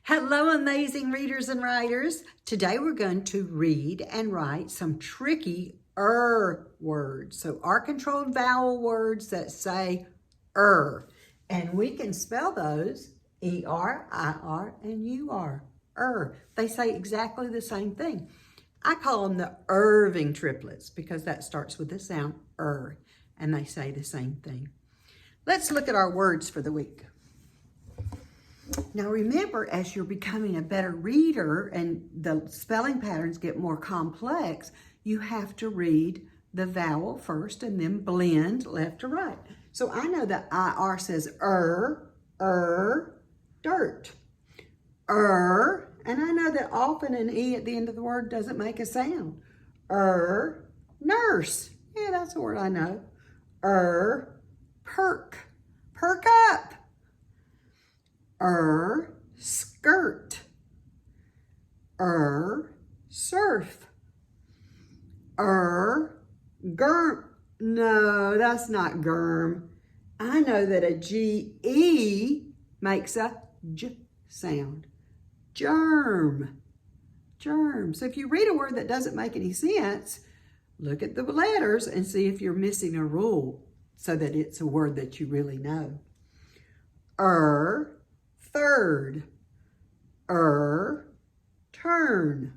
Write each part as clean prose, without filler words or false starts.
Hello, amazing readers and writers. Today we're going to read and write some tricky words. So R-controlled vowel words that say And we can spell those E-R, I-R, and U-R. They say exactly the same thing. I call them the Irving triplets because that starts with the sound and they say the same thing. Let's look at our words for the week. Now remember, as you're becoming a better reader and the spelling patterns get more complex, you have to read the vowel first and then blend left to right. So I know that IR says dirt. And I know that often an E at the end of the word doesn't make a sound. Nurse. Yeah, that's a word I know. Perk. Perk up. Skirt. Surf. Germ. No, that's not germ. I know that a G-E makes a J sound. Germ. Germ. So if you read a word that doesn't make any sense, look at the letters and see if you're missing a rule so that it's a word that you really know. Third. Turn.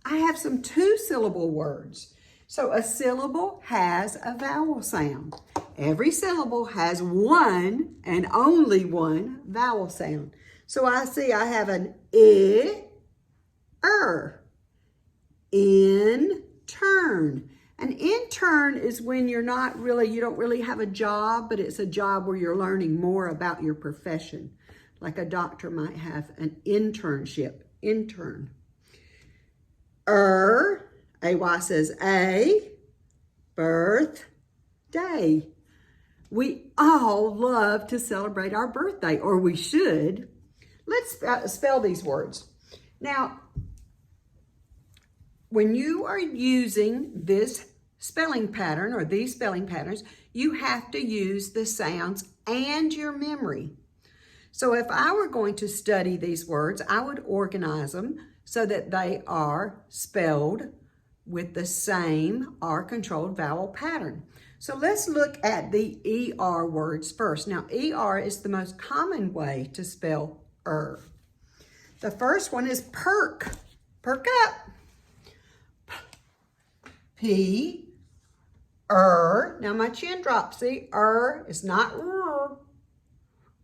I have some two-syllable words. So a syllable has a vowel sound. Every syllable has one and only one vowel sound. So I see I have an intern. An intern is when you don't really have a job, but it's a job where you're learning more about your profession. Like a doctor might have an internship, intern. AY says birthday. We all love to celebrate our birthday, or we should. Let's spell these words. Now, when you are using this spelling pattern or these spelling patterns, you have to use the sounds and your memory. So if I were going to study these words, I would organize them so that they are spelled with the same R-controlled vowel pattern. So let's look at the ER words first. Now, ER is the most common way to spell The first one is perk. Perk up. Now my chin drops. See, is not r.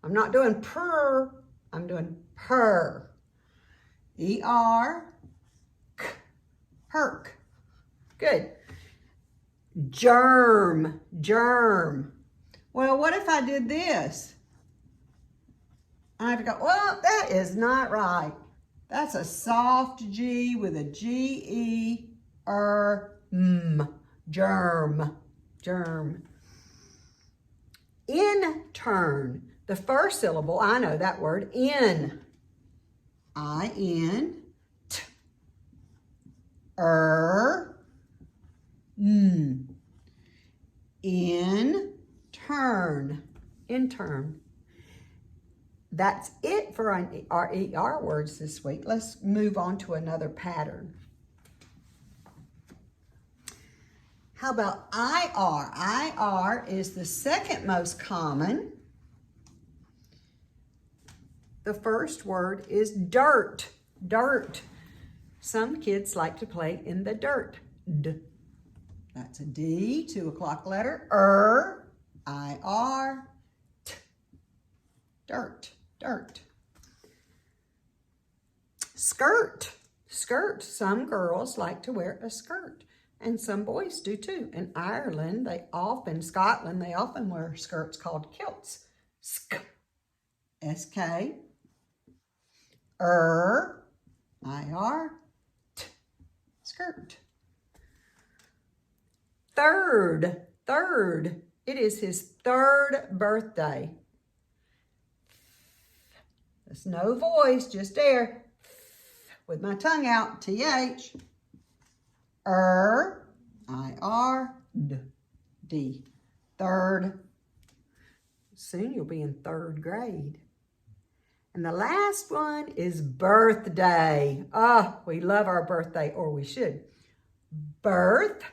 I'm not doing purr. I'm doing purr. Perk. Good. Germ. Well, what if I did this? I have to go, well, that is not right. That's a soft G with a G-E-R-M. Germ. Intern. The first syllable, I know that word, in. I-N. Intern. That's it for our ER words this week. Let's move on to another pattern. How about IR? IR is the second most common. The first word is dirt. Dirt. Some kids like to play in the dirt. That's a D, 2 o'clock letter. I-R. Dirt. Skirt. Some girls like to wear a skirt. And some boys do too. In Ireland, Scotland, they often wear skirts called kilts. S-K. I-R. Skirt. Third. It is his third birthday. There's no voice, just air. With my tongue out, T-H. I-R-D. Third. Soon you'll be in third grade. And the last one is birthday. Oh, we love our birthday, or we should. Birth,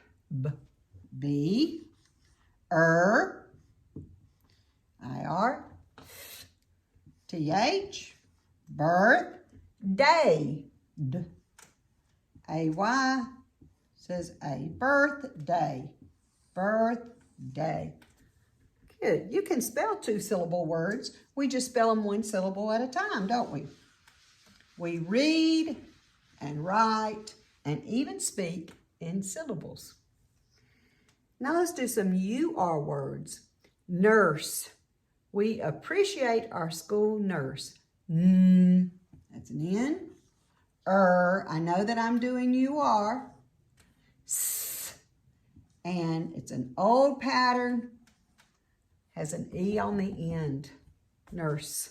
B, I-R, T-H, birthday, D, A-Y, says a birthday, birthday. Good. You can spell two-syllable words. We just spell them one syllable at a time, don't we? We read and write and even speak in syllables. Now let's do some UR words. Nurse. We appreciate our school nurse. That's an N. I know that I'm doing UR. S. And it's an old pattern. Has an E on the end. Nurse.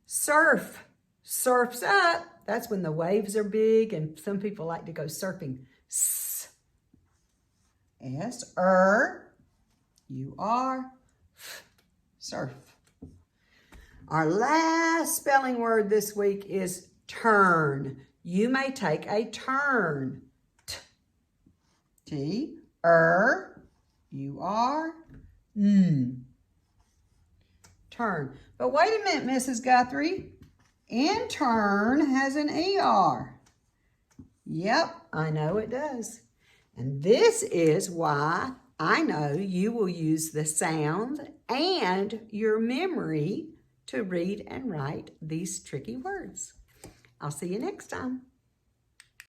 Surf. Surf's up. That's when the waves are big and some people like to go surfing. S. U-R. Surf. Our last spelling word this week is turn. You may take a turn. T-U-R. Turn. But wait a minute, Mrs. Guthrie. Intern has an ER. Yep, I know it does. And this is why I know you will use the sound and your memory to read and write these tricky words. I'll see you next time.